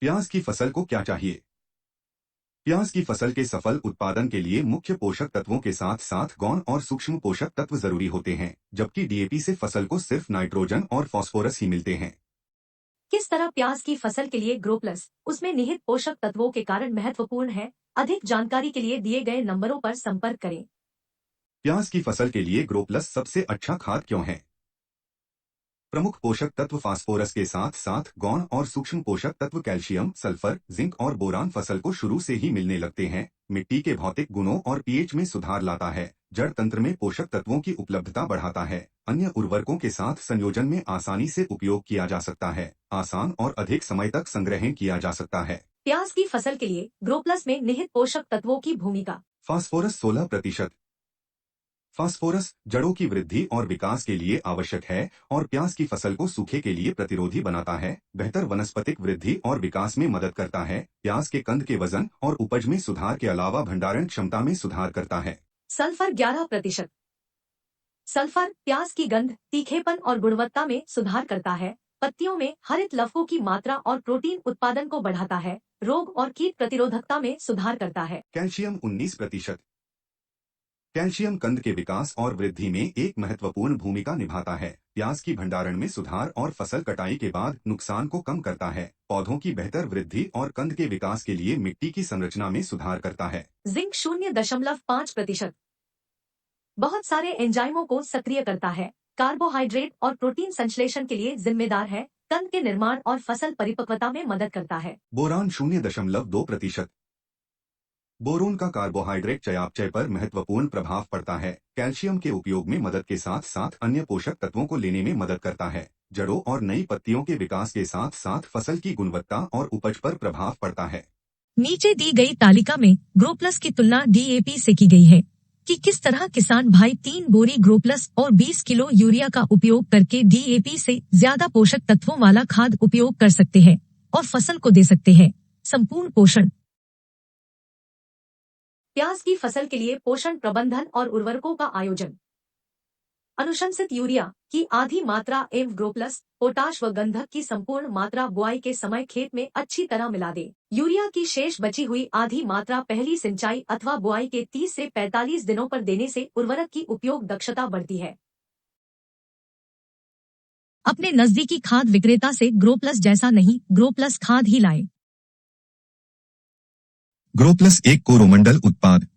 प्याज की फसल को क्या चाहिए? प्याज की फसल के सफल उत्पादन के लिए मुख्य पोषक तत्वों के साथ साथ गौण और सूक्ष्म पोषक तत्व जरूरी होते हैं, जबकि डीएपी से फसल को सिर्फ नाइट्रोजन और फास्फोरस ही मिलते हैं। किस तरह प्याज की फसल के लिए ग्रो प्लस उसमें निहित पोषक तत्वों के कारण महत्वपूर्ण है? अधिक जानकारी के लिए दिए गए नंबरों पर संपर्क करें। प्याज की फसल के लिए ग्रो प्लस सबसे अच्छा खाद क्यों है? प्रमुख पोषक तत्व फास्फोरस के साथ साथ गौण और सूक्ष्म पोषक तत्व कैल्शियम, सल्फर, जिंक और बोरान फसल को शुरू से ही मिलने लगते हैं। मिट्टी के भौतिक गुणों और पीएच में सुधार लाता है, जड़ तंत्र में पोषक तत्वों की उपलब्धता बढ़ाता है, अन्य उर्वरकों के साथ संयोजन में आसानी से उपयोग किया जा सकता है, आसान और अधिक समय तक संग्रहण किया जा सकता है। प्याज की फसल के लिए ग्रो प्लस में निहित पोषक तत्वों की भूमिका। फास्फोरस 16%। फास्फोरस जड़ों की वृद्धि और विकास के लिए आवश्यक है और प्याज की फसल को सूखे के लिए प्रतिरोधी बनाता है, बेहतर वनस्पतिक वृद्धि और विकास में मदद करता है, प्याज के कंद के वजन और उपज में सुधार के अलावा भंडारण क्षमता में सुधार करता है। सल्फर 11%। सल्फर प्याज की गंध, तीखेपन और गुणवत्ता में सुधार करता है, पत्तियों में हरित लवकों की मात्रा और प्रोटीन उत्पादन को बढ़ाता है, रोग और कीट प्रतिरोधकता में सुधार करता है। कैल्शियम 19%। कैल्शियम कंद के विकास और वृद्धि में एक महत्वपूर्ण भूमिका निभाता है, प्याज की भंडारण में सुधार और फसल कटाई के बाद नुकसान को कम करता है, पौधों की बेहतर वृद्धि और कंद के विकास के लिए मिट्टी की संरचना में सुधार करता है। जिंक 0.5%। बहुत सारे एंजाइमों को सक्रिय करता है, कार्बोहाइड्रेट और प्रोटीन संश्लेषण के लिए जिम्मेदार है, कंद के निर्माण और फसल परिपक्वता में मदद करता है। बोरान 0.2%। बोरोन का कार्बोहाइड्रेट चयापचय पर महत्वपूर्ण प्रभाव पड़ता है, कैल्शियम के उपयोग में मदद के साथ साथ अन्य पोषक तत्वों को लेने में मदद करता है, जड़ों और नई पत्तियों के विकास के साथ साथ फसल की गुणवत्ता और उपज पर प्रभाव पड़ता है। नीचे दी गई तालिका में ग्रो प्लस की तुलना डीएपी से की गई है कि किस तरह किसान भाई 3 बोरी ग्रो प्लस और 20 किलो यूरिया का उपयोग करके डीएपी से ज्यादा पोषक तत्वों वाला खाद उपयोग कर सकते हैं और फसल को दे सकते हैं संपूर्ण पोषण। प्याज की फसल के लिए पोषण प्रबंधन और उर्वरकों का आयोजन। अनुशंसित यूरिया की आधी मात्रा एवं ग्रो प्लस, पोटाश व गंधक की संपूर्ण मात्रा बुआई के समय खेत में अच्छी तरह मिला दे। यूरिया की शेष बची हुई आधी मात्रा पहली सिंचाई अथवा बुआई के 30 से 45 दिनों पर देने से उर्वरक की उपयोग दक्षता बढ़ती है। अपने नजदीकी खाद विक्रेता से ग्रो प्लस जैसा नहीं, ग्रो प्लस खाद ही लाएं। ग्रो प्लस एक कोरोमंडल उत्पाद